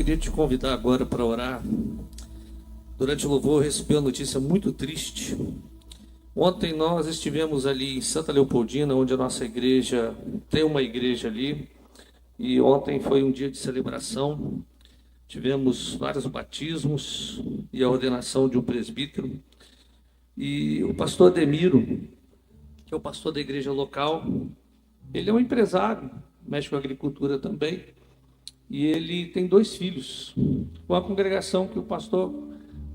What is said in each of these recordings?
queria te convidar agora para orar. Durante o louvor, eu recebi uma notícia muito triste. Ontem nós estivemos ali em Santa Leopoldina, onde a nossa igreja tem uma igreja ali. E ontem foi um dia de celebração. Tivemos vários batismos e a ordenação de um presbítero. E o pastor Ademiro, que é o pastor da igreja local, ele é um empresário, mexe com agricultura também. E ele tem 2 filhos. Uma congregação que o pastor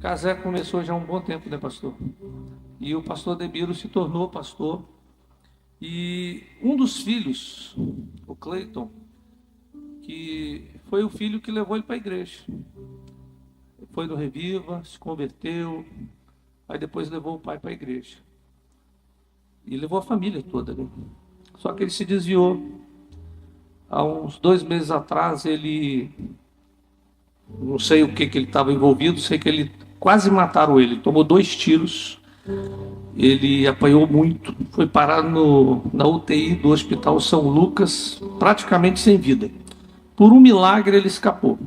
Casé começou já há um bom tempo, né, pastor? E o pastor Ademiro se tornou pastor. E um dos filhos, o Cleiton, que foi o filho que levou ele para a igreja. Foi no Reviva, se converteu, aí depois levou o pai para a igreja. E levou a família toda, né? Só que ele se desviou. Há uns 2 meses atrás, ele... Não sei o que ele estava envolvido, sei que ele quase mataram ele. Tomou 2 tiros, ele apanhou muito, foi parar na UTI do Hospital São Lucas, praticamente sem vida. Por um milagre ele escapou.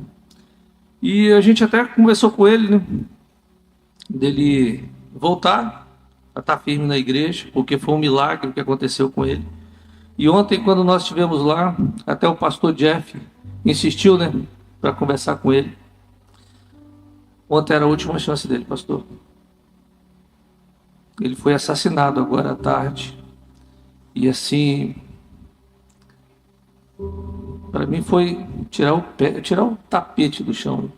E a gente até conversou com ele, né? Dele voltar a estar firme na igreja, porque foi um milagre o que aconteceu com ele. E ontem, quando nós estivemos lá, até o pastor Jeff insistiu, né, para conversar com ele. Ontem era a última chance dele, pastor. Ele foi assassinado agora à tarde. E assim, para mim foi tirar o tapete do chão.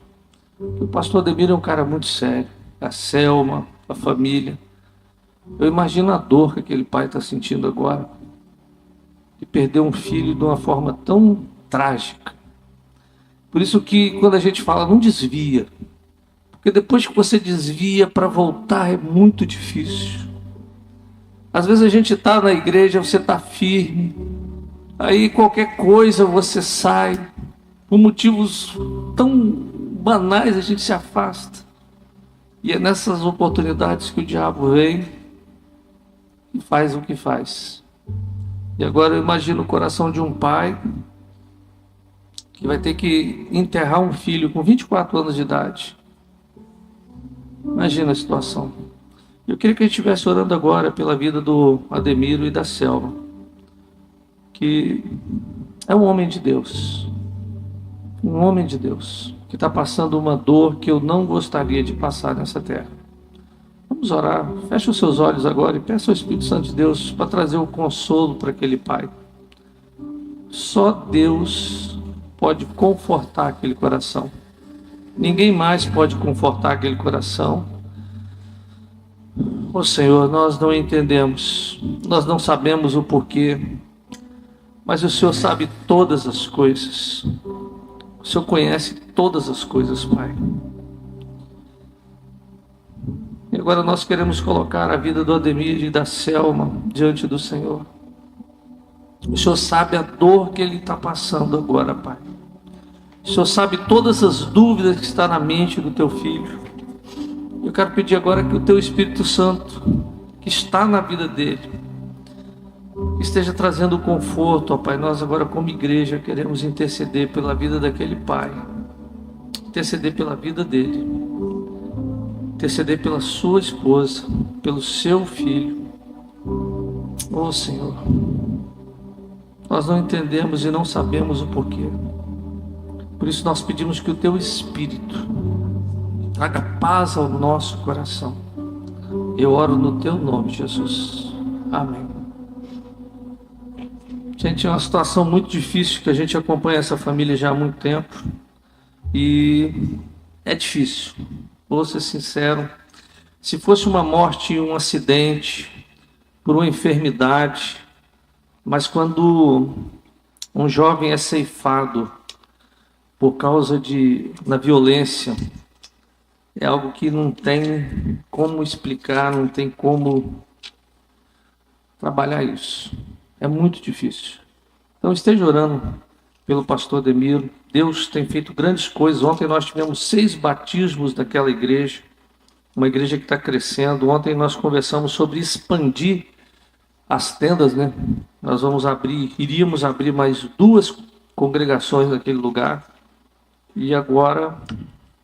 O pastor Ademir é um cara muito sério. A Selma, a família. Eu imagino a dor que aquele pai está sentindo agora, de perder um filho de uma forma tão trágica. Por isso que quando a gente fala, não desvia. Porque depois que você desvia, para voltar é muito difícil. Às vezes a gente está na igreja, você está firme. Aí qualquer coisa você sai. Por motivos tão banais a gente se afasta. E é nessas oportunidades que o diabo vem e faz o que faz. E agora eu imagino o coração de um pai que vai ter que enterrar um filho com 24 anos de idade. Imagina a situação. Eu queria que a gente estivesse orando agora pela vida do Ademiro e da Selma, que é um homem de Deus. Um homem de Deus, que está passando uma dor que eu não gostaria de passar nessa terra. Vamos orar. Feche os seus olhos agora e peça ao Espírito Santo de Deus para trazer o consolo para aquele pai. Só Deus pode confortar aquele coração. Ninguém mais pode confortar aquele coração. Ô Senhor, nós não entendemos, nós não sabemos o porquê, mas o Senhor sabe todas as coisas. O Senhor conhece todas as coisas, Pai. E agora nós queremos colocar a vida do Ademir e da Selma diante do Senhor. O Senhor sabe a dor que ele está passando agora, Pai. O Senhor sabe todas as dúvidas que estão na mente do teu filho. Eu quero pedir agora que o teu Espírito Santo, que está na vida dele, esteja trazendo conforto, ó Pai. Nós agora como igreja queremos interceder pela vida daquele pai. Interceder pela vida dele. Interceder pela sua esposa, pelo seu filho. Ô Senhor, nós não entendemos e não sabemos o porquê. Por isso nós pedimos que o teu Espírito traga paz ao nosso coração. Eu oro no teu nome, Jesus. Amém. Gente, é uma situação muito difícil que a gente acompanha essa família já há muito tempo. E é difícil. Vou ser sincero, se fosse uma morte, um acidente, por uma enfermidade, mas quando um jovem é ceifado por causa da violência, é algo que não tem como explicar, não tem como trabalhar isso. É muito difícil. Então esteja orando pelo pastor Ademiro. Deus tem feito grandes coisas. Ontem nós tivemos 6 batismos daquela igreja, uma igreja que está crescendo. Ontem nós conversamos sobre expandir as tendas, né? Nós iríamos abrir mais 2 congregações naquele lugar. E agora,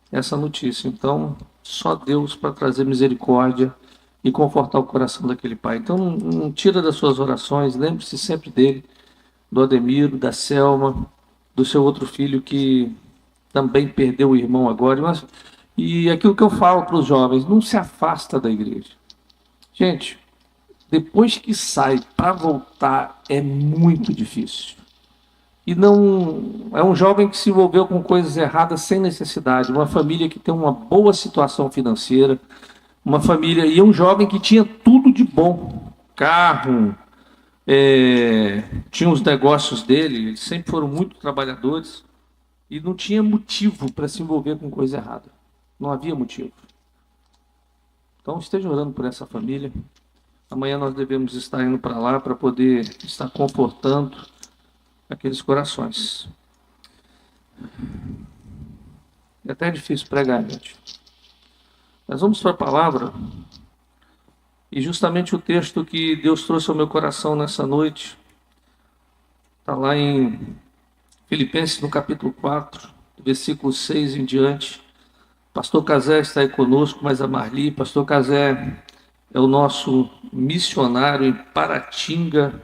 essa notícia. Então, só Deus para trazer misericórdia e confortar o coração daquele pai. Então, não tira das suas orações, lembre-se sempre dele, do Ademiro, da Selma, do seu outro filho que também perdeu o irmão agora. E aquilo que eu falo para os jovens, não se afasta da igreja. Gente, depois que sai, para voltar é muito difícil. E não é um jovem que se envolveu com coisas erradas sem necessidade, uma família que tem uma boa situação financeira, uma família e um jovem que tinha tudo de bom, carro, tinha os negócios dele, eles sempre foram muito trabalhadores e não tinha motivo para se envolver com coisa errada. Não havia motivo. Então esteja orando por essa família. Amanhã nós devemos estar indo para lá para poder estar confortando aqueles corações. É até difícil pregar, gente. Mas vamos para a palavra. E justamente o texto que Deus trouxe ao meu coração nessa noite está lá em Filipenses, no capítulo 4, versículo 6 em diante. Pastor Cazé está aí conosco, mas a Marli, Pastor Cazé é o nosso missionário em Paratinga,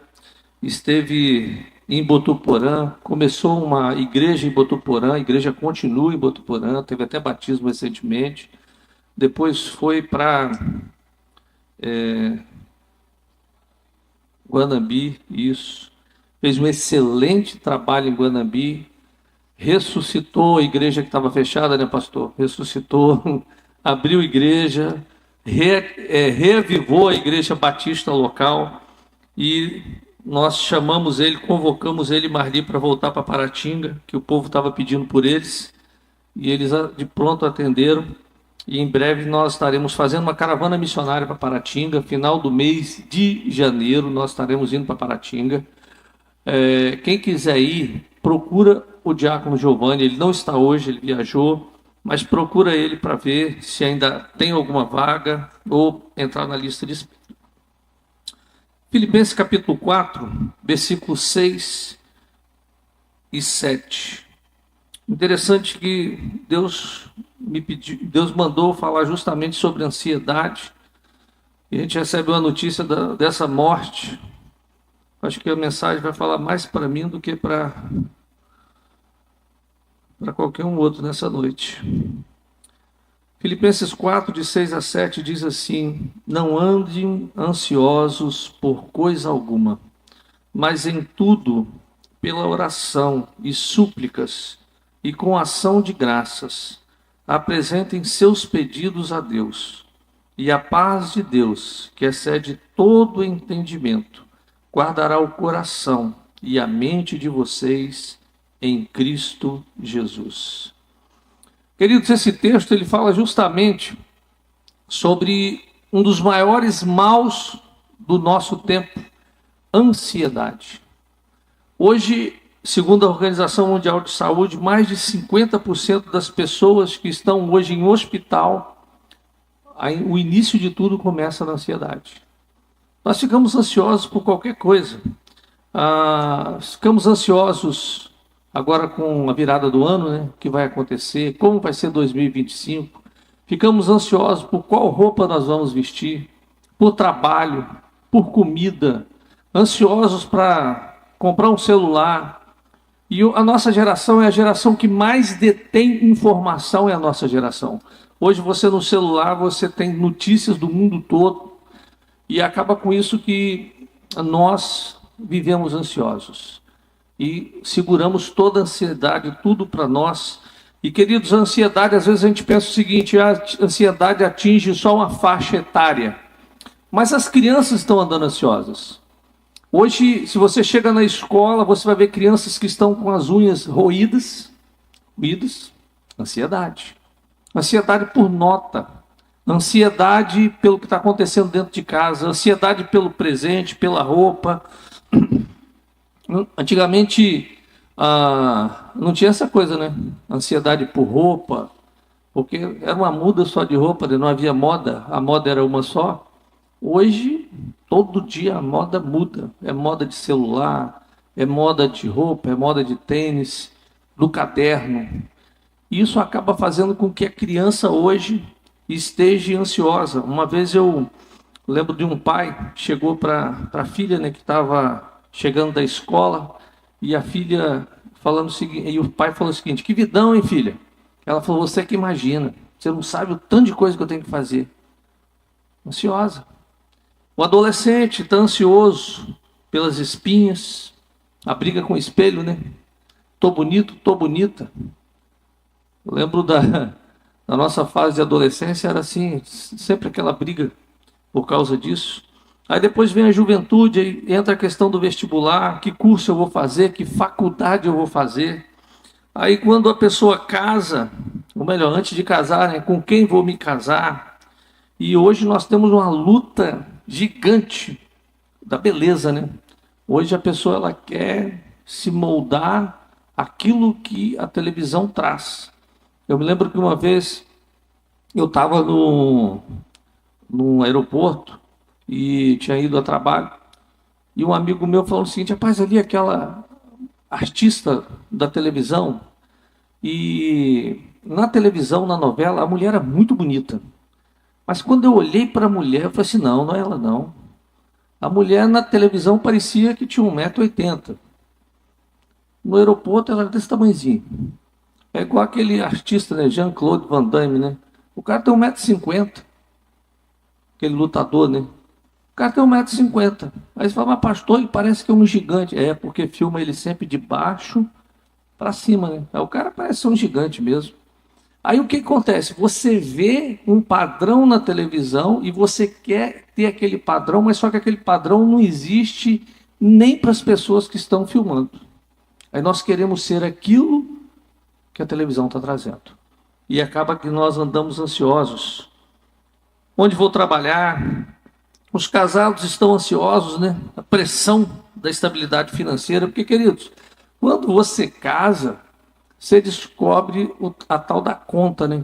esteve em Botuporã, começou uma igreja em Botuporã, a igreja continua em Botuporã, teve até batismo recentemente, depois foi para Guanambi, isso, fez um excelente trabalho em Guanambi, ressuscitou a igreja que estava fechada, né, pastor? Ressuscitou, abriu igreja, reavivou a igreja batista local e nós chamamos ele, convocamos ele e Marli para voltar para Paratinga, que o povo estava pedindo por eles, e eles de pronto atenderam. E em breve nós estaremos fazendo uma caravana missionária para Paratinga. Final do mês de janeiro nós estaremos indo para Paratinga. Quem quiser ir, procura o diácono Giovanni. Ele não está hoje, ele viajou, mas procura ele para ver se ainda tem alguma vaga ou entrar na lista de espera. Filipenses capítulo 4, versículos 6 e 7. Interessante que Deus mandou falar justamente sobre ansiedade. E a gente recebe uma notícia dessa morte. Acho que a mensagem vai falar mais para mim do que para qualquer um outro nessa noite. Filipenses 4, de 6 a 7, diz assim: não andem ansiosos por coisa alguma, mas em tudo, pela oração e súplicas, e com ação de graças, apresentem seus pedidos a Deus. E a paz de Deus, que excede todo entendimento, guardará o coração e a mente de vocês em Cristo Jesus. Queridos, esse texto ele fala justamente sobre um dos maiores maus do nosso tempo, ansiedade. Hoje, segundo a Organização Mundial de Saúde, mais de 50% das pessoas que estão hoje em hospital, o início de tudo começa na ansiedade. Nós ficamos ansiosos por qualquer coisa. Ficamos ansiosos agora com a virada do ano, né? O que vai acontecer, como vai ser 2025. Ficamos ansiosos por qual roupa nós vamos vestir, por trabalho, por comida, ansiosos para comprar um celular. E a nossa geração é a geração que mais detém informação, é a nossa geração. Hoje você no celular, você tem notícias do mundo todo e acaba com isso que nós vivemos ansiosos. E seguramos toda a ansiedade, tudo para nós. E, queridos, a ansiedade, às vezes a gente pensa o seguinte: a ansiedade atinge só uma faixa etária. Mas as crianças estão andando ansiosas. Hoje, se você chega na escola, você vai ver crianças que estão com as unhas roídas. Ansiedade. Ansiedade por nota. Ansiedade pelo que está acontecendo dentro de casa. Ansiedade pelo presente, pela roupa. Antigamente não tinha essa coisa, né? Ansiedade por roupa, porque era uma muda só de roupa, não havia moda, a moda era uma só. Hoje, todo dia a moda muda, é moda de celular, é moda de roupa, é moda de tênis, do caderno. E isso acaba fazendo com que a criança hoje esteja ansiosa. Uma vez eu lembro de um pai que chegou para a filha, né, que estava chegando da escola, e a filha falando o seguinte, e o pai falou o seguinte: que vidão, hein, filha? Ela falou: você que imagina, você não sabe o tanto de coisa que eu tenho que fazer. Ansiosa. O adolescente está ansioso pelas espinhas, a briga com o espelho, né? Tô bonito, tô bonita. Eu lembro da nossa fase de adolescência, era assim, sempre aquela briga por causa disso. Aí depois vem a juventude, aí entra a questão do vestibular, que curso eu vou fazer, que faculdade eu vou fazer. Aí quando a pessoa casa, ou melhor, antes de casar, né, com quem vou me casar? E hoje nós temos uma luta gigante da beleza, né? Hoje a pessoa ela quer se moldar aquilo que a televisão traz. Eu me lembro que uma vez eu estava no aeroporto e tinha ido a trabalho, e um amigo meu falou o seguinte: rapaz, ali aquela artista da televisão, e na televisão, na novela, a mulher era muito bonita. Mas quando eu olhei para a mulher, eu falei assim: não, não é ela não. A mulher na televisão parecia que tinha 1,80 m. No aeroporto ela era desse tamanhozinho. É igual aquele artista, né, Jean-Claude Van Damme, né? O cara tem 1,50 m, aquele lutador, né? O cara tem 1,50 m. Aí você fala: mas pastor, ele parece que é um gigante. É, porque filma ele sempre de baixo para cima, né? Aí o cara parece ser um gigante mesmo. Aí o que acontece? Você vê um padrão na televisão e você quer ter aquele padrão, mas só que aquele padrão não existe nem para as pessoas que estão filmando. Aí nós queremos ser aquilo que a televisão está trazendo. E acaba que nós andamos ansiosos. Onde vou trabalhar? Os casados estão ansiosos, né? A pressão da estabilidade financeira. Porque, queridos, quando você casa, você descobre a tal da conta, né?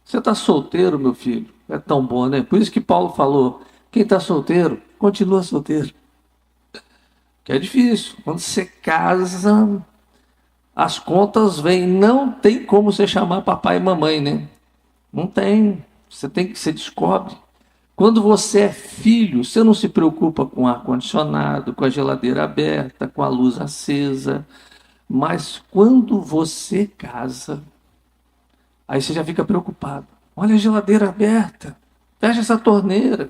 Você está solteiro, meu filho? É tão bom, né? Por isso que Paulo falou: quem está solteiro, continua solteiro. Que é difícil. Quando você casa, as contas vêm. Não tem como você chamar papai e mamãe, né? Não tem. Você descobre. Quando você é filho, você não se preocupa com ar-condicionado, com a geladeira aberta, com a luz acesa. Mas quando você casa, aí você já fica preocupado. Olha a geladeira aberta, fecha essa torneira.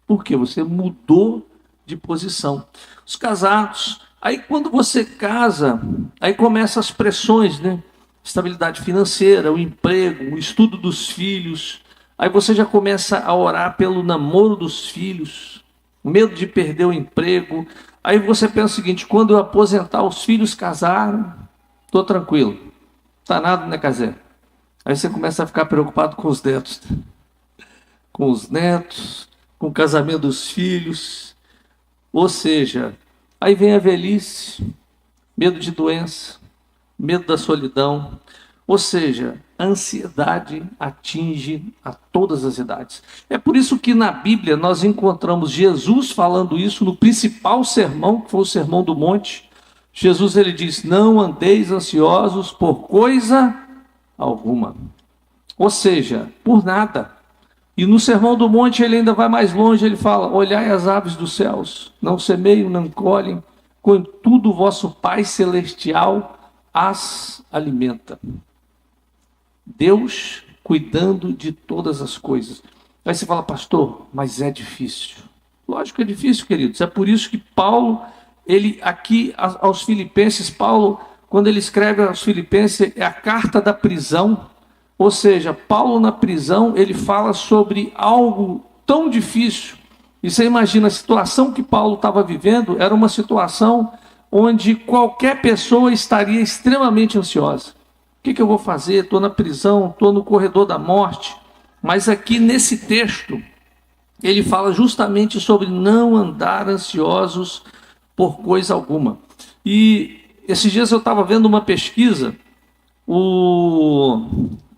Por quê? Você mudou de posição. Os casados, aí quando você casa, aí começam as pressões, né? Estabilidade financeira, o emprego, o estudo dos filhos. Aí você já começa a orar pelo namoro dos filhos, medo de perder o emprego. Aí você pensa o seguinte: quando eu aposentar, os filhos casaram, estou tranquilo. Está nada, né, Casé? Aí você começa a ficar preocupado com os netos. Com os netos, com o casamento dos filhos. Ou seja, aí vem a velhice, medo de doença, medo da solidão. Ou seja, a ansiedade atinge a todas as idades. É por isso que na Bíblia nós encontramos Jesus falando isso no principal sermão, que foi o Sermão do Monte. Jesus ele diz: não andeis ansiosos por coisa alguma. Ou seja, por nada. E no Sermão do Monte ele ainda vai mais longe, ele fala: olhai as aves dos céus, não semeiam, não colhem, contudo o vosso Pai Celestial as alimenta. Deus cuidando de todas as coisas. Aí você fala: pastor, mas é difícil. Lógico que é difícil, queridos. É por isso que Paulo, ele aqui aos Filipenses, Paulo, quando ele escreve aos Filipenses, é a carta da prisão. Ou seja, Paulo na prisão, ele fala sobre algo tão difícil. E você imagina a situação que Paulo estava vivendo, era uma situação onde qualquer pessoa estaria extremamente ansiosa. O que eu vou fazer? Estou na prisão, estou no corredor da morte. Mas aqui nesse texto, ele fala justamente sobre não andar ansiosos por coisa alguma. E esses dias eu estava vendo uma pesquisa,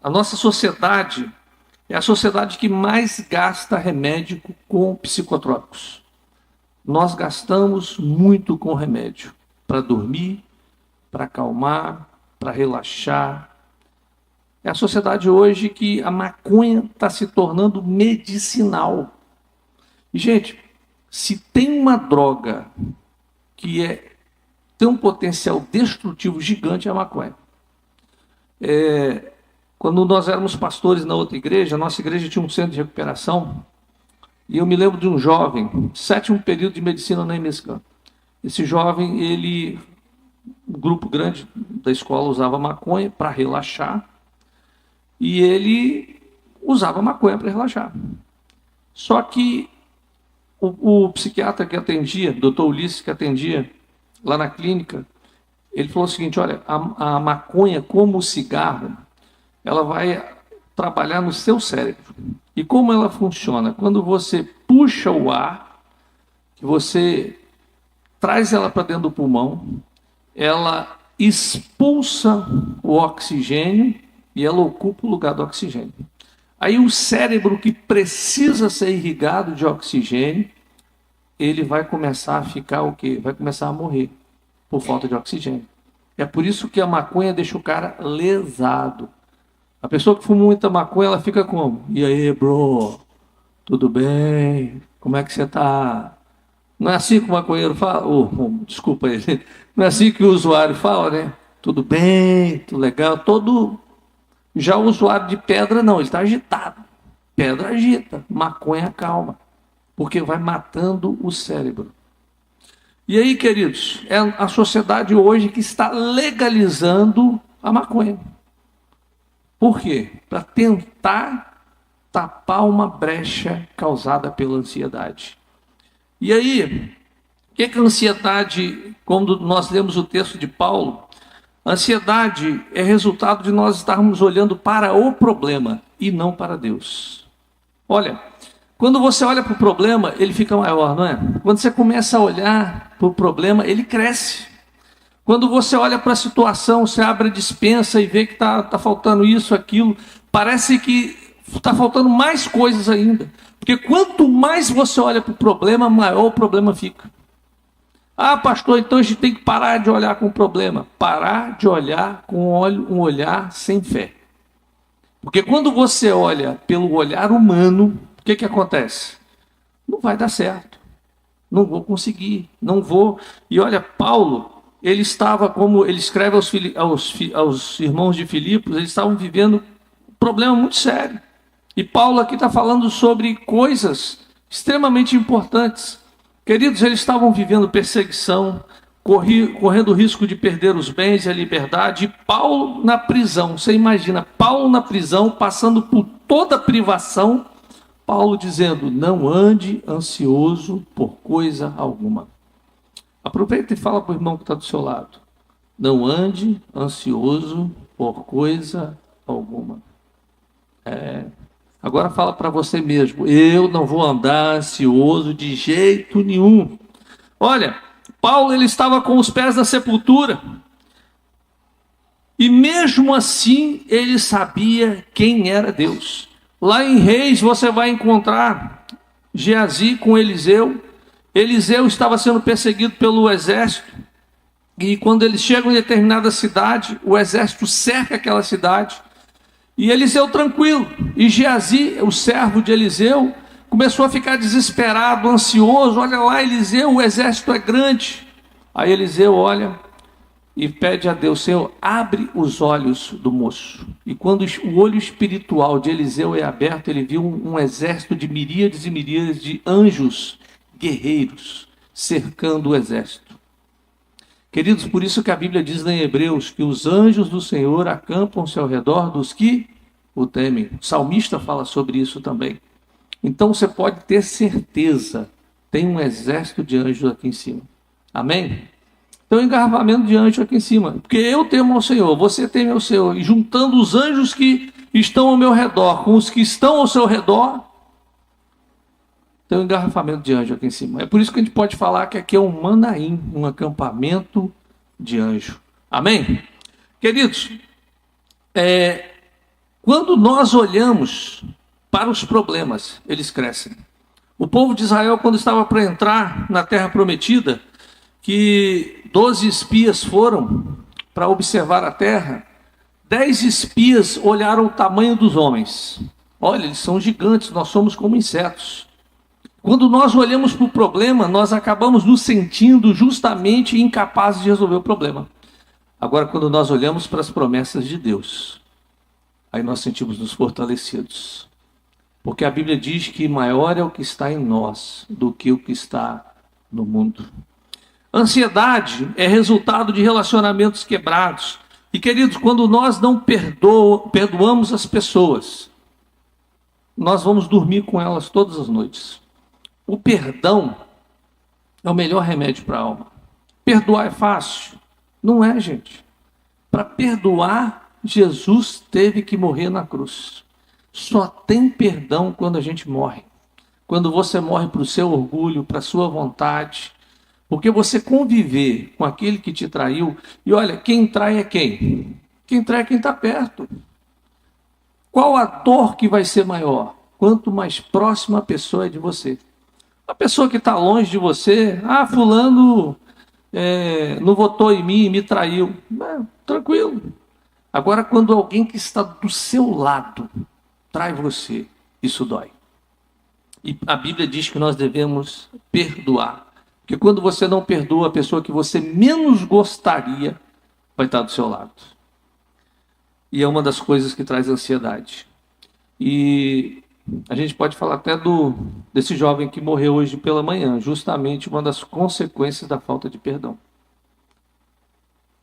a nossa sociedade é a sociedade que mais gasta remédio com psicotrópicos. Nós gastamos muito com remédio para dormir, para acalmar, para relaxar. É a sociedade hoje que a maconha está se tornando medicinal. E, gente, se tem uma droga que tem um potencial destrutivo gigante, é a maconha. Quando nós éramos pastores na outra igreja, a nossa igreja tinha um centro de recuperação, e eu me lembro de um jovem, sétimo período de medicina na EMESCAN. Esse jovem, um grupo grande da escola usava maconha para relaxar, e ele usava maconha para relaxar. Só que o psiquiatra que atendia, doutor Ulisses, que atendia lá na clínica, ele falou o seguinte: olha, a maconha, como o cigarro, ela vai trabalhar no seu cérebro. E como ela funciona? Quando você puxa o ar, que você traz ela para dentro do pulmão, ela expulsa o oxigênio e ela ocupa o lugar do oxigênio. Aí o cérebro, que precisa ser irrigado de oxigênio, ele vai começar a ficar o quê? Vai começar a morrer por falta de oxigênio. É por isso que a maconha deixa o cara lesado. A pessoa que fuma muita maconha, ela fica como? E aí, bro? Tudo bem? Como é que você tá? Não é assim que o maconheiro fala? Desculpa ele. Não é assim que o usuário fala, né? Tudo bem, tudo legal. Já o usuário de pedra, não, ele está agitado. Pedra agita, maconha calma. Porque vai matando o cérebro. E aí, queridos, é a sociedade hoje que está legalizando a maconha. Por quê? Para tentar tapar uma brecha causada pela ansiedade. E aí, o que é a ansiedade, quando nós lemos o texto de Paulo? A ansiedade é resultado de nós estarmos olhando para o problema e não para Deus. Olha, quando você olha para o problema, ele fica maior, não é? Quando você começa a olhar para o problema, ele cresce. Quando você olha para a situação, você abre a despensa e vê que está faltando isso, aquilo, parece que está faltando mais coisas ainda. Porque quanto mais você olha para o problema, maior o problema fica. Ah, pastor, então a gente tem que parar de olhar com o problema. Parar de olhar com um olhar sem fé. Porque quando você olha pelo olhar humano, o que acontece? Não vai dar certo. Não vou conseguir, não vou. E olha, Paulo, ele estava, como ele escreve aos irmãos de Filipos, eles estavam vivendo um problema muito sério. E Paulo aqui está falando sobre coisas extremamente importantes. Queridos, eles estavam vivendo perseguição, correndo o risco de perder os bens e a liberdade. E Paulo na prisão, você imagina, Paulo na prisão, passando por toda a privação, Paulo dizendo: não ande ansioso por coisa alguma. Aproveita e fala para o irmão que está do seu lado: não ande ansioso por coisa alguma. Agora fala para você mesmo: eu não vou andar ansioso de jeito nenhum. Olha, Paulo, ele estava com os pés na sepultura. E mesmo assim, ele sabia quem era Deus. Lá em Reis, você vai encontrar Geazi com Eliseu. Eliseu estava sendo perseguido pelo exército. E quando eles chegam em determinada cidade, o exército cerca aquela cidade. E Eliseu tranquilo. E Geazi, o servo de Eliseu, começou a ficar desesperado, ansioso. Olha lá, Eliseu, o exército é grande. Aí Eliseu olha e pede a Deus: Senhor, abre os olhos do moço. E quando o olho espiritual de Eliseu é aberto, ele viu um exército de miríades e miríades de anjos guerreiros cercando o exército. Queridos, por isso que a Bíblia diz lá em Hebreus que os anjos do Senhor acampam-se ao redor dos que o temem. O salmista fala sobre isso também. Então você pode ter certeza, tem um exército de anjos aqui em cima. Amém? Tem um engarrafamento de anjos aqui em cima. Porque eu temo ao Senhor, você teme ao Senhor. E juntando os anjos que estão ao meu redor com os que estão ao seu redor, tem um engarrafamento de anjo aqui em cima. É por isso que a gente pode falar que aqui é um Manaim, um acampamento de anjo. Amém? Queridos, quando nós olhamos para os problemas, eles crescem. O povo de Israel, quando estava para entrar na terra prometida, que 12 espias foram para observar a terra, 10 espias olharam o tamanho dos homens. Olha, eles são gigantes, nós somos como insetos. Quando nós olhamos para o problema, nós acabamos nos sentindo justamente incapazes de resolver o problema. Agora, quando nós olhamos para as promessas de Deus, aí nós sentimos-nos fortalecidos. Porque a Bíblia diz que maior é o que está em nós do que o que está no mundo. Ansiedade é resultado de relacionamentos quebrados. E, queridos, quando nós não perdoamos as pessoas, nós vamos dormir com elas todas as noites. O perdão é o melhor remédio para a alma. Perdoar é fácil? Não é, gente. Para perdoar, Jesus teve que morrer na cruz. Só tem perdão quando a gente morre. Quando você morre para o seu orgulho, para a sua vontade. Porque você conviver com aquele que te traiu, e olha, quem trai é quem? Quem trai é quem está perto. Qual a dor que vai ser maior? Quanto mais próxima a pessoa é de você. A pessoa que está longe de você, fulano não votou em mim, me traiu. Tranquilo. Agora, quando alguém que está do seu lado trai você, isso dói. E a Bíblia diz que nós devemos perdoar. Porque quando você não perdoa, a pessoa que você menos gostaria vai estar do seu lado. E é uma das coisas que traz ansiedade. E a gente pode falar até desse jovem que morreu hoje pela manhã, justamente uma das consequências da falta de perdão.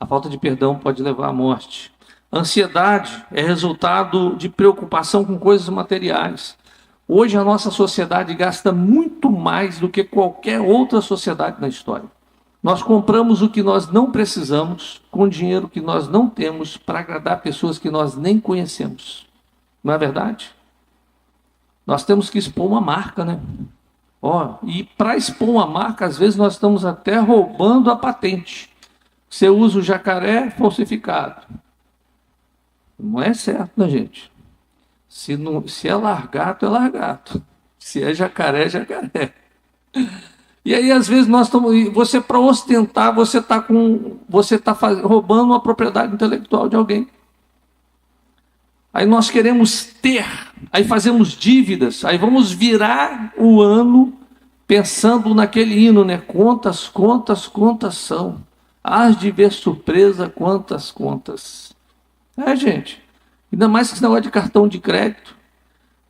A falta de perdão pode levar à morte. A ansiedade é resultado de preocupação com coisas materiais. Hoje a nossa sociedade gasta muito mais do que qualquer outra sociedade na história. Nós compramos o que nós não precisamos com dinheiro que nós não temos para agradar pessoas que nós nem conhecemos. Não é verdade? Nós temos que expor uma marca, né? E para expor uma marca, às vezes nós estamos até roubando a patente. Você usa o jacaré falsificado. Não é certo, né, gente? Se é largato, é largato. Se é jacaré, é jacaré. E aí, às vezes, você para ostentar, você está roubando uma propriedade intelectual de alguém. Aí nós queremos ter, aí fazemos dívidas, aí vamos virar o ano pensando naquele hino, né? Quantas contas são. Hás de ver surpresa, quantas contas. Gente, ainda mais que esse negócio de cartão de crédito.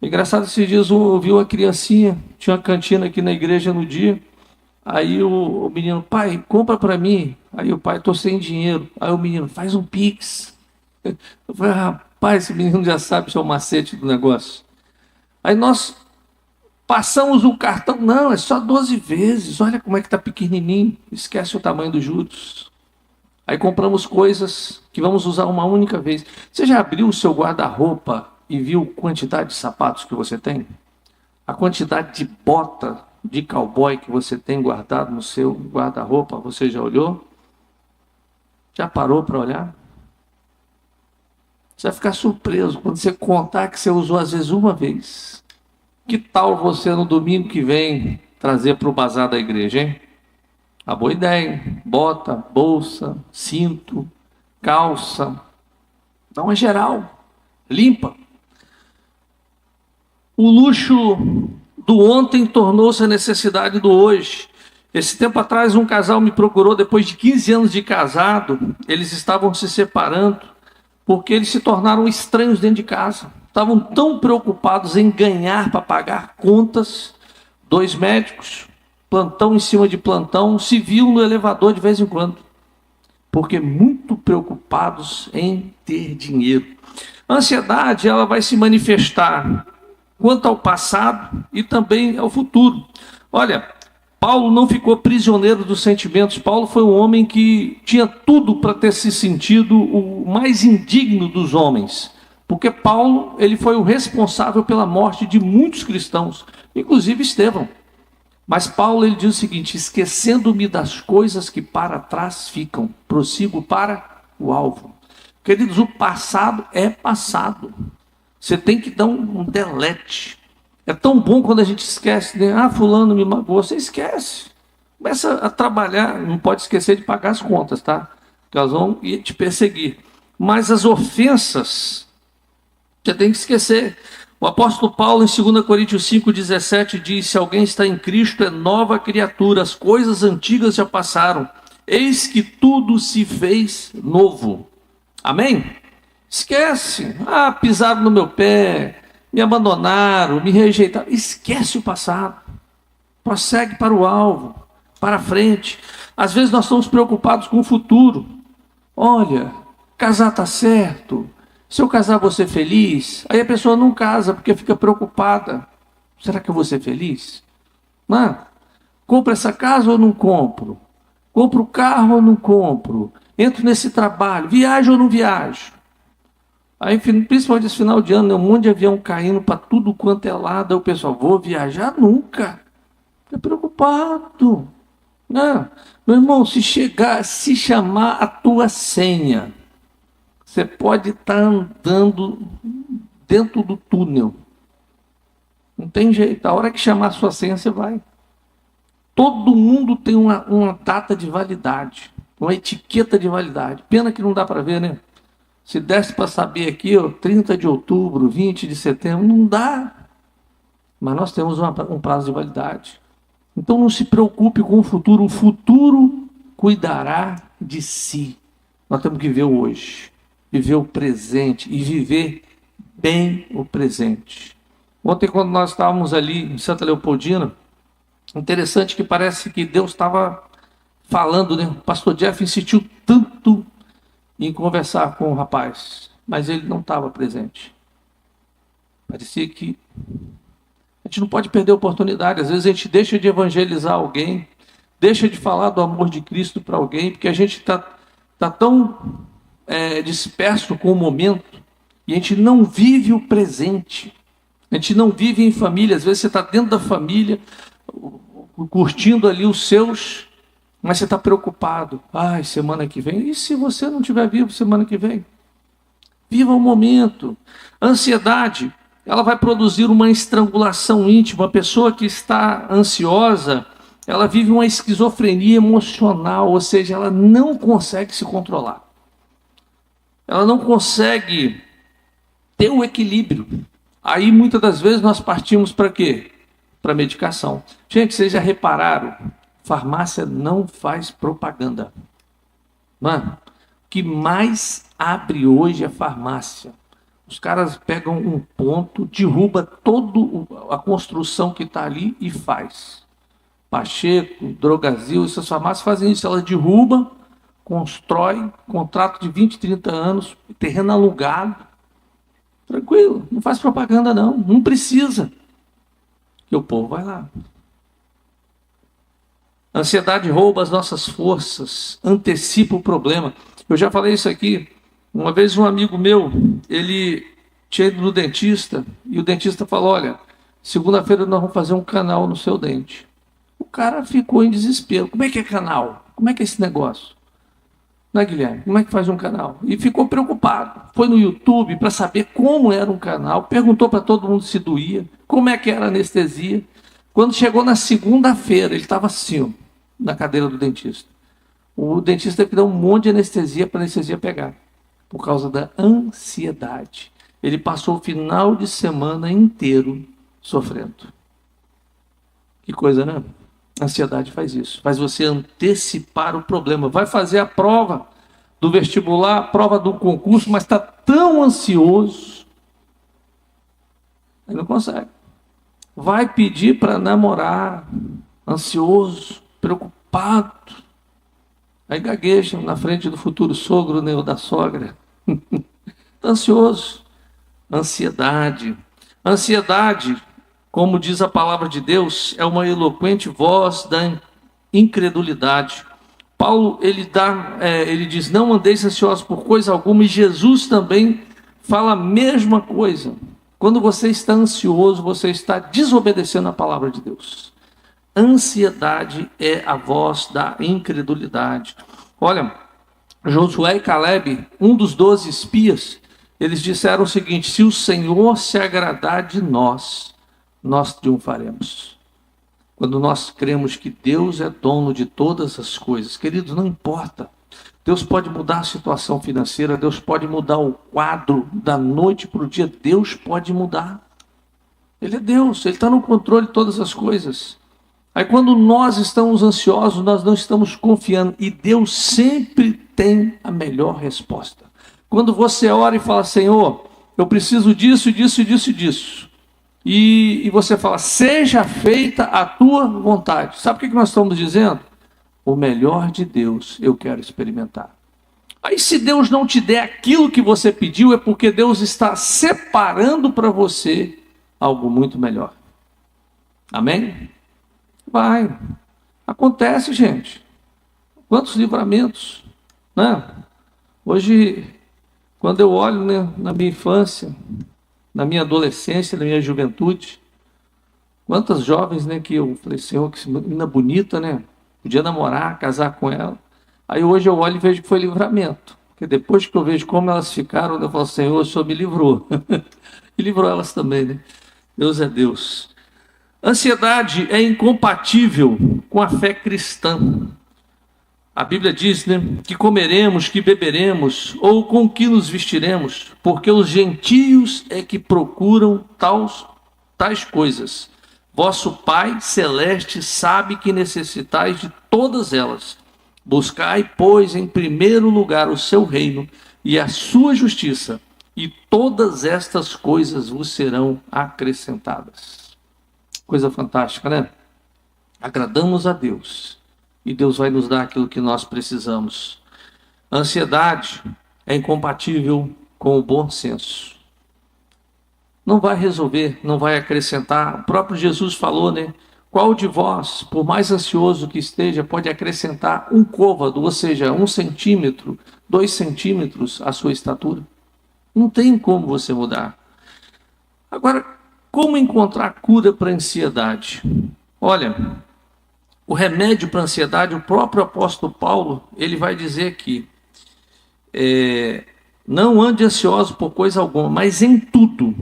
Engraçado, esses dias eu vi uma criancinha, tinha uma cantina aqui na igreja no dia, aí o menino, pai, compra para mim. Aí o pai, estou sem dinheiro. Aí o menino, faz um Pix. Eu falei, rapaz, esse menino já sabe o macete do negócio. Aí nós passamos o cartão, não, é só 12 vezes, olha como é que está pequenininho, esquece o tamanho dos juros. Aí compramos coisas que vamos usar uma única vez. Você já abriu o seu guarda-roupa e viu a quantidade de sapatos que você tem? A quantidade de bota de cowboy que você tem guardado no seu guarda-roupa, você já olhou? Já parou para olhar? Você vai ficar surpreso quando você contar que você usou às vezes uma vez. Que tal você no domingo que vem trazer para o bazar da igreja, hein? A boa ideia, hein? Bota, bolsa, cinto, calça. Não é geral. Limpa. O luxo do ontem tornou-se a necessidade do hoje. Esse tempo atrás um casal me procurou depois de 15 anos de casado. Eles estavam se separando porque eles se tornaram estranhos dentro de casa. Estavam tão preocupados em ganhar para pagar contas. 2 médicos, plantão em cima de plantão, se viam no elevador de vez em quando. Porque muito preocupados em ter dinheiro. A ansiedade, ela vai se manifestar quanto ao passado e também ao futuro. Olha, Paulo não ficou prisioneiro dos sentimentos. Paulo foi um homem que tinha tudo para ter se sentido o mais indigno dos homens. Porque Paulo, ele foi o responsável pela morte de muitos cristãos, inclusive Estevão. Mas Paulo, ele diz o seguinte: esquecendo-me das coisas que para trás ficam, prossigo para o alvo. Queridos, o passado é passado. Você tem que dar um delete. É tão bom quando a gente esquece, né? Fulano me magoou. Você esquece. Começa a trabalhar, não pode esquecer de pagar as contas, tá? Porque elas vão te perseguir. Mas as ofensas, você tem que esquecer. O apóstolo Paulo, em 2 Coríntios 5,17, diz: se alguém está em Cristo, é nova criatura, as coisas antigas já passaram, eis que tudo se fez novo. Amém? Esquece. Pisaram no meu pé, me abandonaram, me rejeitaram. Esquece o passado. Prossegue para o alvo, para frente. Às vezes nós estamos preocupados com o futuro. Olha, casar está certo. Se eu casar, vou ser feliz. Aí a pessoa não casa porque fica preocupada. Será que eu vou ser feliz? Não. Compro essa casa ou não compro? Compro o carro ou não compro? Entro nesse trabalho, viajo ou não viajo? Aí, principalmente nesse final de ano, um monte de avião caindo para tudo quanto é lado. Aí o pessoal, vou viajar nunca. Fica preocupado. Não. Meu irmão, se chamar a tua senha, você pode estar andando dentro do túnel. Não tem jeito. A hora que chamar a sua senha, você vai. Todo mundo tem uma data de validade, uma etiqueta de validade. Pena que não dá para ver, né? Se desse para saber aqui, 30 de outubro, 20 de setembro, não dá. Mas nós temos um prazo de validade. Então não se preocupe com o futuro cuidará de si. Nós temos que viver o hoje, viver o presente e viver bem o presente. Ontem, quando nós estávamos ali em Santa Leopoldina, interessante que parece que Deus estava falando, né? O pastor Jeff insistiu tanto em conversar com o rapaz, mas ele não estava presente. Parecia que a gente não pode perder a oportunidade. Às vezes a gente deixa de evangelizar alguém, deixa de falar do amor de Cristo para alguém, porque a gente está tão disperso com o momento e a gente não vive o presente. A gente não vive em família. Às vezes você está dentro da família, curtindo ali os seus, mas você está preocupado. Semana que vem. E se você não estiver vivo semana que vem? Viva o momento. A ansiedade, ela vai produzir uma estrangulação íntima. A pessoa que está ansiosa, ela vive uma esquizofrenia emocional, ou seja, ela não consegue se controlar. Ela não consegue ter o equilíbrio. Aí, muitas das vezes, nós partimos para quê? Para medicação. Gente, vocês já repararam? Farmácia não faz propaganda. Mano, o que mais abre hoje é farmácia. Os caras pegam um ponto, derruba toda a construção que está ali e faz. Pacheco, Drogazil, essas farmácias fazem isso. Elas derrubam, constrói, contrato de 20, 30 anos, terreno alugado. Tranquilo, não faz propaganda não precisa. Que o povo vai lá. A ansiedade rouba as nossas forças, antecipa o problema. Eu já falei isso aqui. Uma vez um amigo meu, ele tinha ido no dentista e o dentista falou: olha, segunda-feira nós vamos fazer um canal no seu dente. O cara ficou em desespero. Como é que é canal? Como é que é esse negócio? Né, Guilherme? Como é que faz um canal? E ficou preocupado. Foi no YouTube para saber como era um canal, perguntou para todo mundo se doía, como é que era a anestesia. Quando chegou na segunda-feira, ele estava assim, na cadeira do dentista. O dentista teve que dar um monte de anestesia para a anestesia pegar, por causa da ansiedade. Ele passou o final de semana inteiro sofrendo. Que coisa, né? A ansiedade faz isso, faz você antecipar o problema. Vai fazer a prova do vestibular, a prova do concurso, mas está tão ansioso, ele não consegue. Vai pedir para namorar, ansioso, preocupado. Aí gagueja na frente do futuro sogro, né, ou da sogra. Está ansioso. Ansiedade. Ansiedade, como diz a palavra de Deus, é uma eloquente voz da incredulidade. Paulo, ele diz, não andeis ansiosos por coisa alguma, e Jesus também fala a mesma coisa. Quando você está ansioso, você está desobedecendo a palavra de Deus. Ansiedade é a voz da incredulidade. Olha, Josué e Caleb, um dos 12 espias, eles disseram o seguinte: se o Senhor se agradar de nós, nós triunfaremos. Quando nós cremos que Deus é dono de todas as coisas, queridos, não importa. Deus pode mudar a situação financeira, Deus pode mudar o quadro da noite para o dia, Deus pode mudar. Ele é Deus, Ele está no controle de todas as coisas. Aí quando nós estamos ansiosos, nós não estamos confiando, e Deus sempre tem a melhor resposta. Quando você ora e fala, Senhor, eu preciso disso, disso, disso e disso, e você fala, seja feita a tua vontade. Sabe o que nós estamos dizendo? O melhor de Deus eu quero experimentar. Aí se Deus não te der aquilo que você pediu, é porque Deus está separando para você algo muito melhor. Amém? Vai. Acontece, gente. Quantos livramentos, né? Hoje, quando eu olho, né, na minha infância, na minha adolescência, na minha juventude, quantas jovens, né, que eu falei, Senhor, que menina bonita, né? Podia namorar, casar com ela. Aí hoje eu olho e vejo que foi livramento. Porque depois que eu vejo como elas ficaram, eu falo, Senhor, o Senhor me livrou. E livrou elas também, né? Deus é Deus. Ansiedade é incompatível com a fé cristã. A Bíblia diz, né, que comeremos, que beberemos, ou com que nos vestiremos, porque os gentios é que procuram tais coisas. Vosso Pai Celeste sabe que necessitais de todas elas. Buscai, pois, em primeiro lugar o seu reino e a sua justiça, e todas estas coisas vos serão acrescentadas. Coisa fantástica, né? Agradamos a Deus, e Deus vai nos dar aquilo que nós precisamos. A ansiedade é incompatível com o bom senso. Não vai resolver, não vai acrescentar. O próprio Jesus falou, né? Qual de vós, por mais ansioso que esteja, pode acrescentar um côvado, ou seja, 1 centímetro, 2 centímetros à sua estatura? Não tem como você mudar. Agora, como encontrar cura para a ansiedade? Olha, o remédio para a ansiedade, o próprio apóstolo Paulo, ele vai dizer aqui, não ande ansioso por coisa alguma, mas em tudo,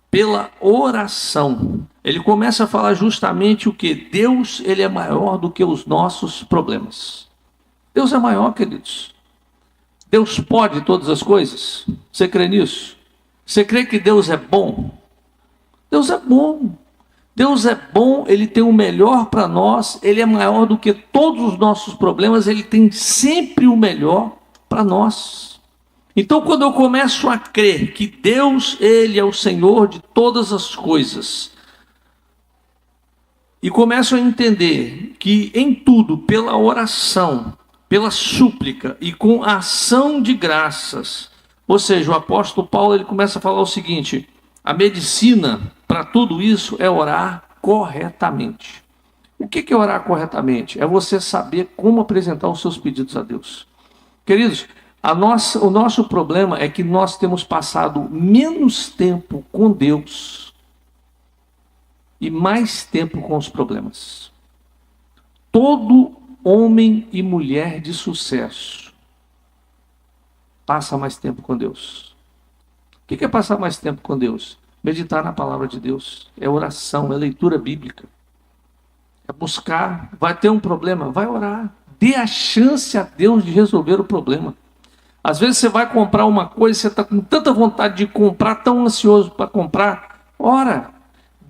pela oração. Ele começa a falar justamente o que? Deus, ele é maior do que os nossos problemas. Deus é maior, queridos. Deus pode todas as coisas. Você crê nisso? Você crê que Deus é bom? Deus é bom. Deus é bom, Ele tem o melhor para nós, Ele é maior do que todos os nossos problemas, Ele tem sempre o melhor para nós. Então, quando eu começo a crer que Deus, Ele é o Senhor de todas as coisas, e começo a entender que em tudo, pela oração, pela súplica e com ação de graças, ou seja, o apóstolo Paulo, ele começa a falar o seguinte: a medicina para tudo isso é orar corretamente. O que é orar corretamente? É você saber como apresentar os seus pedidos a Deus. Queridos, o nosso problema é que nós temos passado menos tempo com Deus e mais tempo com os problemas. Todo homem e mulher de sucesso passa mais tempo com Deus. O que é passar mais tempo com Deus? Meditar na palavra de Deus, é oração, é leitura bíblica, é buscar. Vai ter um problema, vai orar, dê a chance a Deus de resolver o problema. Às vezes você vai comprar uma coisa, você está com tanta vontade de comprar, tão ansioso para comprar, ora,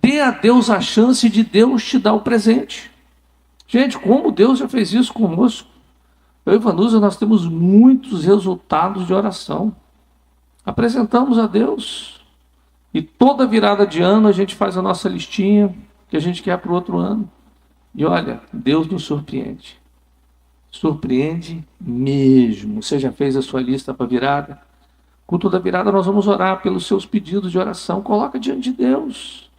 dê a Deus a chance de Deus te dar o presente. Gente, como Deus já fez isso conosco. Eu e Vanusa, nós temos muitos resultados de oração. Apresentamos a Deus. E toda virada de ano a gente faz a nossa listinha que a gente quer para o outro ano. E olha, Deus nos surpreende. Surpreende mesmo. Você já fez a sua lista para virada? Com toda virada nós vamos orar pelos seus pedidos de oração. Coloca diante de Deus.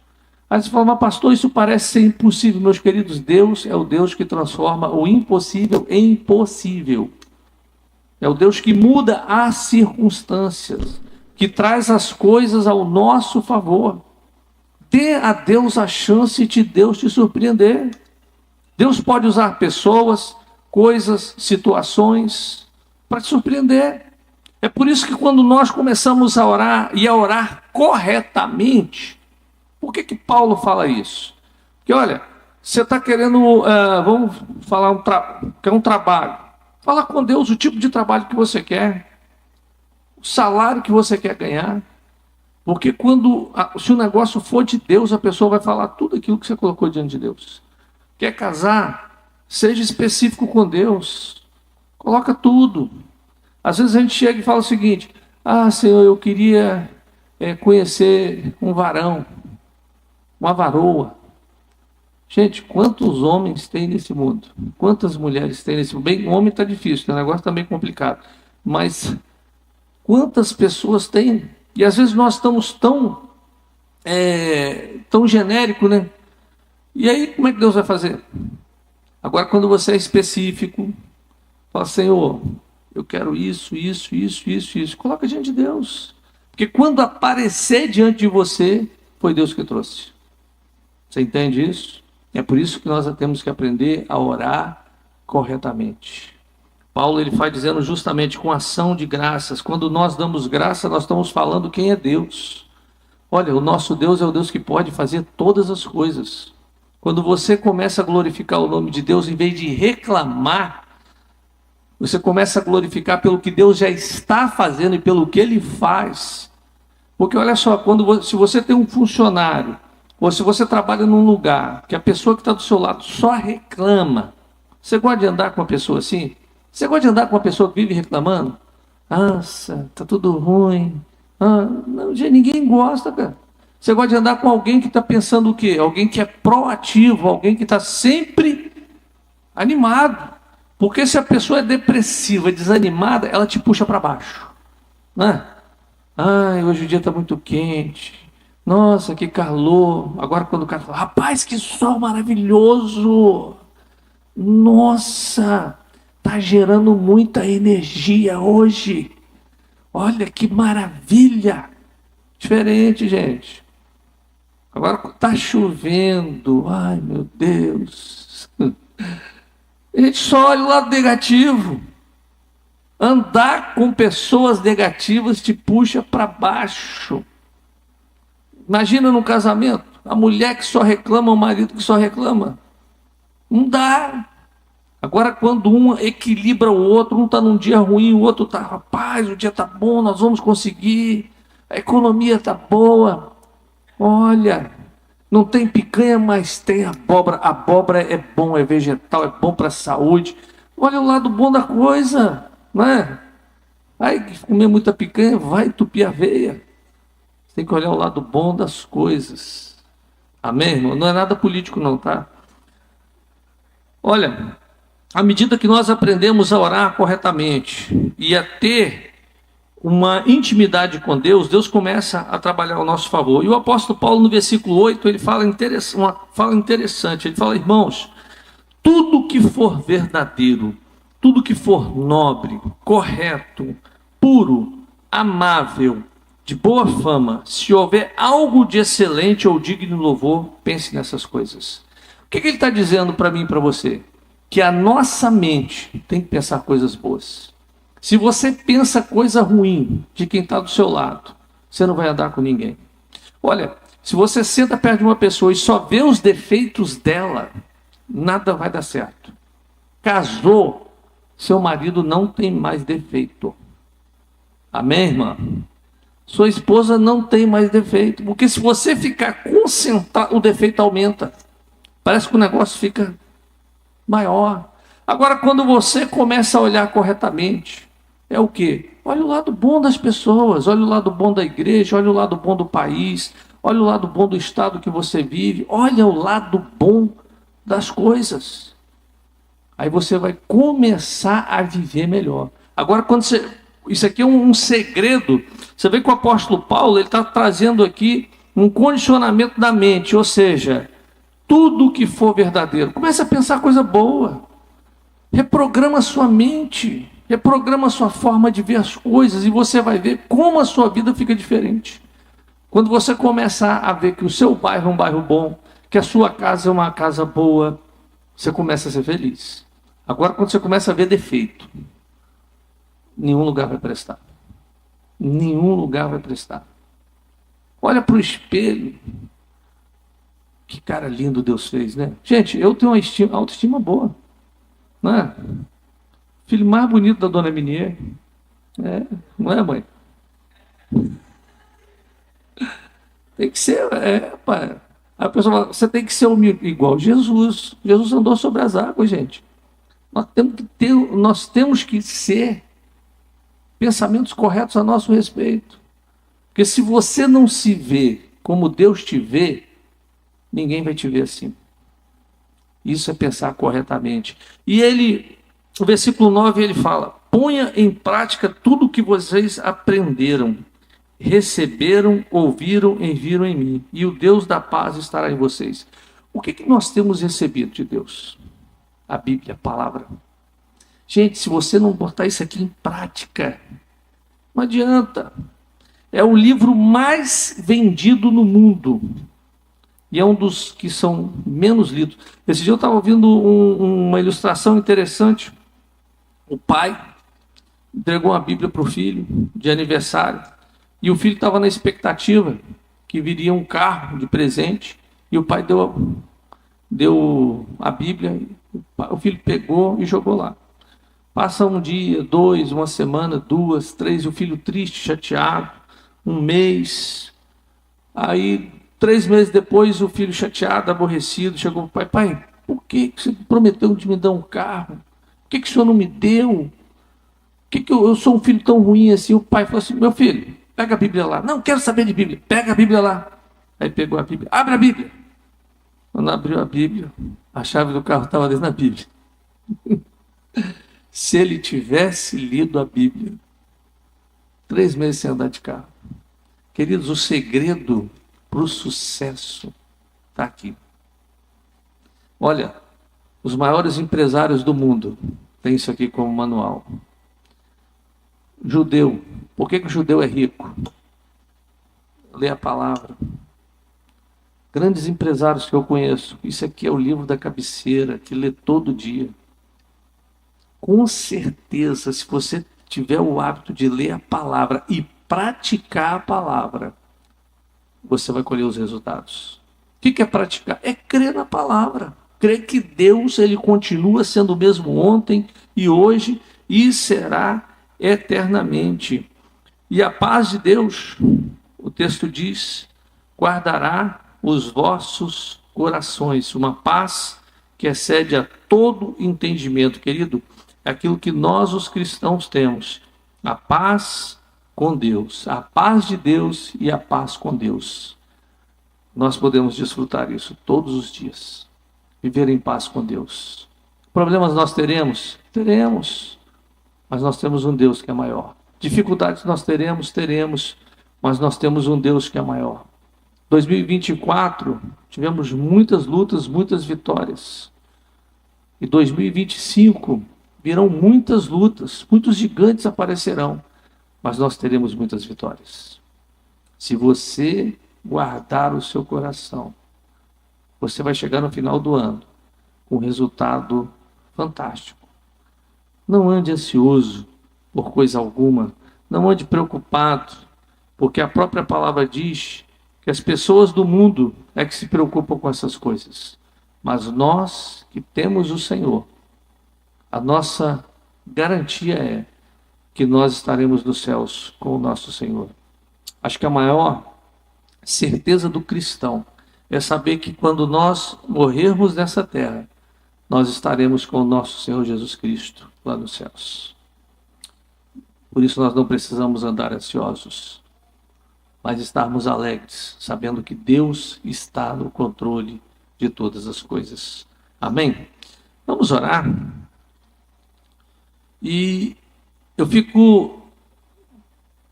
Aí você fala, mas pastor, isso parece ser impossível. Meus queridos, Deus é o Deus que transforma o impossível em possível. É o Deus que muda as circunstâncias, que traz as coisas ao nosso favor. Dê a Deus a chance de Deus te surpreender. Deus pode usar pessoas, coisas, situações para te surpreender. É por isso que quando nós começamos a orar e a orar corretamente, por que Paulo fala isso? Porque olha, Você está querendo, vamos falar, quer um trabalho. Fala com Deus o tipo de trabalho que você quer, o salário que você quer ganhar. Porque se o negócio for de Deus, a pessoa vai falar tudo aquilo que você colocou diante de Deus. Quer casar? Seja específico com Deus. Coloca tudo. Às vezes a gente chega e fala o seguinte: ah, Senhor, eu queria conhecer um varão, uma varoa. Gente, quantos homens tem nesse mundo? Quantas mulheres tem nesse mundo? Bem, homem está difícil, o negócio está bem complicado. Mas quantas pessoas tem? E às vezes nós estamos tão genérico, né? E aí, como é que Deus vai fazer? Agora, quando você é específico, fala, Senhor, eu quero isso, isso, isso, isso, isso. Coloca diante de Deus. Porque quando aparecer diante de você, foi Deus que trouxe. Você entende isso? É por isso que nós temos que aprender a orar corretamente. Paulo ele vai dizendo justamente com ação de graças. Quando nós damos graça, nós estamos falando quem é Deus. Olha, o nosso Deus é o Deus que pode fazer todas as coisas. Quando você começa a glorificar o nome de Deus, em vez de reclamar, você começa a glorificar pelo que Deus já está fazendo e pelo que Ele faz. Porque olha só, se você tem um funcionário, ou se você trabalha num lugar que a pessoa que está do seu lado só reclama, você gosta de andar com uma pessoa assim? Você gosta de andar com uma pessoa que vive reclamando? Nossa, tá tudo ruim. Não, gente, ninguém gosta, cara. Você gosta de andar com alguém que está pensando o quê? Alguém que é proativo, alguém que está sempre animado. Porque se a pessoa é depressiva, desanimada, ela te puxa para baixo. Né? Ai, hoje o dia está muito quente. Nossa, que calor. Agora quando o cara fala, rapaz, que sol maravilhoso. Nossa, tá gerando muita energia hoje. Olha que maravilha. Diferente, gente. Agora tá chovendo. Ai, meu Deus. A gente só olha o lado negativo. Andar com pessoas negativas te puxa para baixo. Imagina num casamento, a mulher que só reclama, o marido que só reclama. Não dá. Agora, quando um equilibra o outro, um está num dia ruim, o outro está, rapaz, o dia está bom, nós vamos conseguir, a economia está boa. Olha, não tem picanha, mas tem abóbora. Abóbora é bom, é vegetal, é bom para a saúde. Olha o lado bom da coisa, não é? Aí, comer muita picanha, vai entupir a veia. Tem que olhar o lado bom das coisas. Amém, irmão? Não é nada político não, tá? Olha, à medida que nós aprendemos a orar corretamente e a ter uma intimidade com Deus, Deus começa a trabalhar ao nosso favor. E o apóstolo Paulo, no versículo 8, ele fala uma fala interessante. Ele fala, irmãos, tudo que for verdadeiro, tudo que for nobre, correto, puro, amável, de boa fama, se houver algo de excelente ou digno de louvor, pense nessas coisas. O que ele está dizendo para mim e para você? Que a nossa mente tem que pensar coisas boas. Se você pensa coisa ruim de quem está do seu lado, você não vai andar com ninguém. Olha, se você senta perto de uma pessoa e só vê os defeitos dela, nada vai dar certo. Casou, seu marido não tem mais defeito. Amém, irmã? Sua esposa não tem mais defeito. Porque se você ficar concentrado, o defeito aumenta. Parece que o negócio fica maior. Agora, quando você começa a olhar corretamente, é o quê? Olha o lado bom das pessoas, olha o lado bom da igreja, olha o lado bom do país, olha o lado bom do estado que você vive, olha o lado bom das coisas. Aí você vai começar a viver melhor. Agora, isso aqui é um segredo. Você vê que o apóstolo Paulo ele está trazendo aqui um condicionamento da mente, ou seja, tudo que for verdadeiro. Comece a pensar coisa boa. Reprograma sua mente. Reprograma sua forma de ver as coisas e você vai ver como a sua vida fica diferente. Quando você começar a ver que o seu bairro é um bairro bom, que a sua casa é uma casa boa, você começa a ser feliz. Agora, quando você começa a ver defeito, nenhum lugar vai prestar. Nenhum lugar vai prestar. Olha para o espelho. Que cara lindo Deus fez, né? Gente, eu tenho uma autoestima boa, né? Filho mais bonito da dona Minier, não é, mãe? Tem que ser, pá. A pessoa fala, você tem que ser humilde, igual Jesus. Jesus andou sobre as águas, gente. Nós temos que ser pensamentos corretos a nosso respeito. Porque se você não se vê como Deus te vê, ninguém vai te ver assim. Isso é pensar corretamente. E o versículo 9, ele fala: ponha em prática tudo o que vocês aprenderam, receberam, ouviram e viram em mim, e o Deus da paz estará em vocês. O que nós temos recebido de Deus? A Bíblia, a palavra. Gente, se você não botar isso aqui em prática, não adianta. É o livro mais vendido no mundo. E é um dos que são menos lidos. Esse dia eu estava ouvindo uma ilustração interessante. O pai entregou uma Bíblia para o filho de aniversário. E o filho estava na expectativa que viria um carro de presente. E o pai deu a Bíblia. O filho pegou e jogou lá. Passa um dia, dois, uma semana, duas, três. E o filho triste, chateado. Um mês. Aí 3 meses depois, o filho chateado, aborrecido, chegou para o pai: pai, por que você prometeu de me dar um carro? Por que o senhor não me deu? Por que eu sou um filho tão ruim assim? O pai falou assim: meu filho, pega a Bíblia lá. Não quero saber de Bíblia, pega a Bíblia lá. Aí pegou a Bíblia, abre a Bíblia. Quando abriu a Bíblia, a chave do carro estava dentro da Bíblia. Se ele tivesse lido a Bíblia, 3 meses sem andar de carro. Queridos, o segredo para o sucesso está aqui. Olha, os maiores empresários do mundo têm isso aqui como manual. Judeu. Por que o judeu é rico? Lê a palavra. Grandes empresários que eu conheço, isso aqui é o livro da cabeceira, que lê todo dia. Com certeza, se você tiver o hábito de ler a palavra e praticar a palavra, você vai colher os resultados. O que é praticar? É crer na palavra. Crer que Deus, ele continua sendo o mesmo ontem e hoje e será eternamente. E a paz de Deus, o texto diz, guardará os vossos corações. Uma paz que excede a todo entendimento. Querido, é aquilo que nós, os cristãos, temos. A paz com Deus. A paz de Deus e a paz com Deus. Nós podemos desfrutar isso todos os dias. Viver em paz com Deus. Problemas nós teremos? Teremos. Mas nós temos um Deus que é maior. Dificuldades nós teremos. Mas nós temos um Deus que é maior. 2024, tivemos muitas lutas, muitas vitórias. E 2025, virão muitas lutas, muitos gigantes aparecerão. Mas nós teremos muitas vitórias. Se você guardar o seu coração, você vai chegar no final do ano com um resultado fantástico. Não ande ansioso por coisa alguma, não ande preocupado, porque a própria palavra diz que as pessoas do mundo é que se preocupam com essas coisas. Mas nós que temos o Senhor, a nossa garantia é que nós estaremos nos céus com o nosso Senhor. Acho que a maior certeza do cristão é saber que quando nós morrermos nessa terra, nós estaremos com o nosso Senhor Jesus Cristo lá nos céus. Por isso nós não precisamos andar ansiosos, mas estarmos alegres, sabendo que Deus está no controle de todas as coisas. Amém? Vamos orar. E eu fico,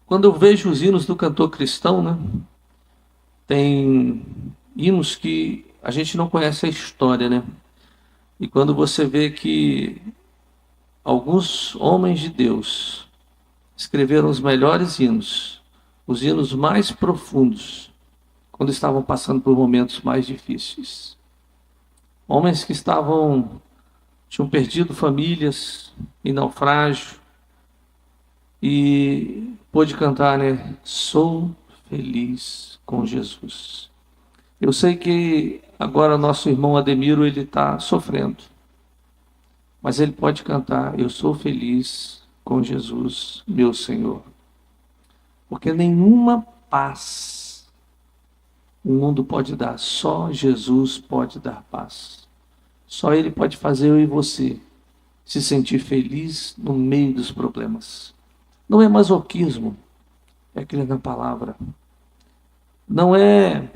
quando eu vejo os hinos do cantor cristão, né? Tem hinos que a gente não conhece a história, né? E quando você vê que alguns homens de Deus escreveram os melhores hinos, os hinos mais profundos, quando estavam passando por momentos mais difíceis. Homens que tinham perdido famílias em naufrágio e pôde cantar, né? Sou feliz com Jesus. Eu sei que agora nosso irmão Ademiro, ele está sofrendo, mas ele pode cantar: eu sou feliz com Jesus, meu Senhor. Porque nenhuma paz o mundo pode dar, só Jesus pode dar paz. Só Ele pode fazer eu e você se sentir feliz no meio dos problemas. Não é masoquismo, é crer na palavra. Não é,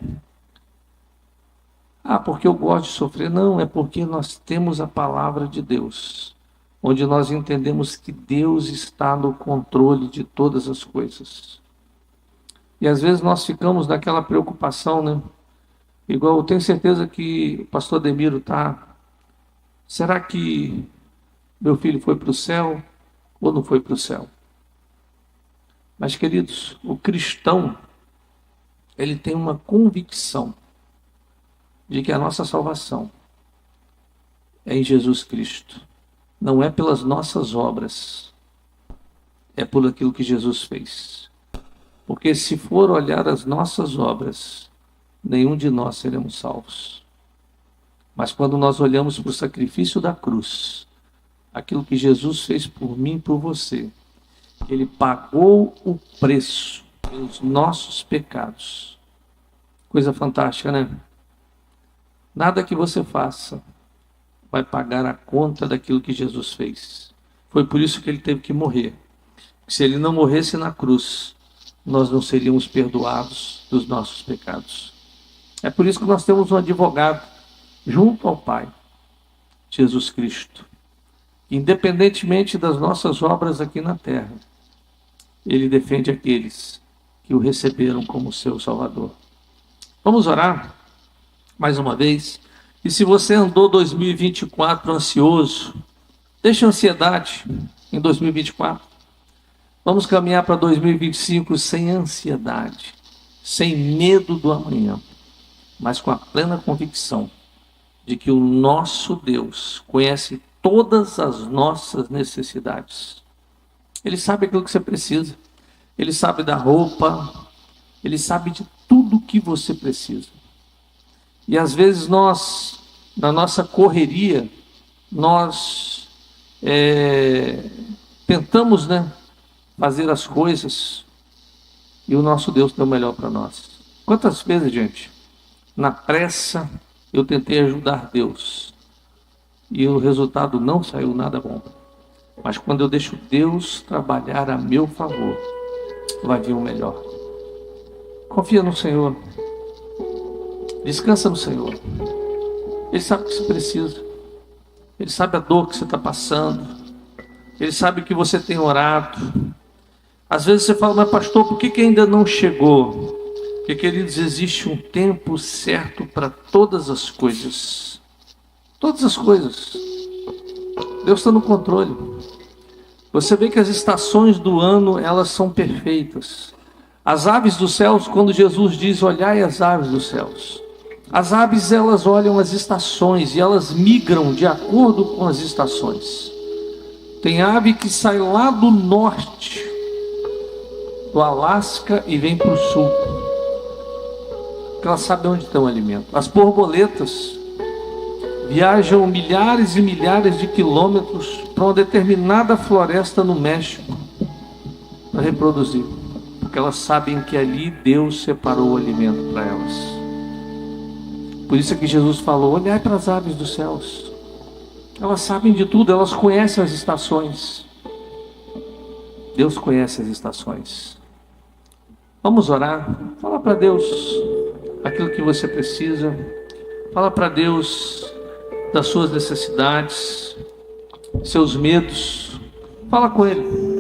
porque eu gosto de sofrer. Não, é porque nós temos a palavra de Deus, onde nós entendemos que Deus está no controle de todas as coisas. E às vezes nós ficamos naquela preocupação, né? Igual eu tenho certeza que o pastor Ademiro está. Será que meu filho foi para o céu ou não foi para o céu? Mas, queridos, o cristão, ele tem uma convicção de que a nossa salvação é em Jesus Cristo. Não é pelas nossas obras, é por aquilo que Jesus fez. Porque se for olhar as nossas obras, nenhum de nós seremos salvos. Mas quando nós olhamos para o sacrifício da cruz, aquilo que Jesus fez por mim e por você, Ele pagou o preço pelos nossos pecados. Coisa fantástica, né? Nada que você faça vai pagar a conta daquilo que Jesus fez. Foi por isso que Ele teve que morrer. Se Ele não morresse na cruz, nós não seríamos perdoados dos nossos pecados. É por isso que nós temos um advogado junto ao Pai, Jesus Cristo. Independentemente das nossas obras aqui na terra, Ele defende aqueles que o receberam como seu Salvador. Vamos orar mais uma vez. E se você andou 2024 ansioso, deixa a ansiedade em 2024. Vamos caminhar para 2025 sem ansiedade, sem medo do amanhã, mas com a plena convicção de que o nosso Deus conhece todas as nossas necessidades. Ele sabe aquilo que você precisa. Ele sabe da roupa. Ele sabe de tudo que você precisa. E às vezes nós, na nossa correria, nós tentamos, fazer as coisas e o nosso Deus tem o melhor para nós. Quantas vezes, gente, na pressa, eu tentei ajudar Deus e o resultado não saiu nada bom. Mas quando eu deixo Deus trabalhar a meu favor, vai vir o melhor. Confia no Senhor. Descansa no Senhor. Ele sabe o que você precisa. Ele sabe a dor que você está passando. Ele sabe que você tem orado. Às vezes você fala: mas pastor, por que ainda não chegou? Porque, queridos, existe um tempo certo para todas as coisas. Todas as coisas. Deus está no controle. Você vê que as estações do ano, elas são perfeitas. As aves dos céus, quando Jesus diz: olhai as aves dos céus. As aves, elas olham as estações e elas migram de acordo com as estações. Tem ave que sai lá do norte, do Alasca, e vem para o sul. Porque ela sabe onde tem o alimento. As borboletas viajam milhares e milhares de quilômetros para uma determinada floresta no México para reproduzir. Porque elas sabem que ali Deus separou o alimento para elas. Por isso é que Jesus falou: olhai para as aves dos céus. Elas sabem de tudo, elas conhecem as estações. Deus conhece as estações. Vamos orar. Fala para Deus aquilo que você precisa. Fala para Deus das suas necessidades, seus medos. Fala com Ele.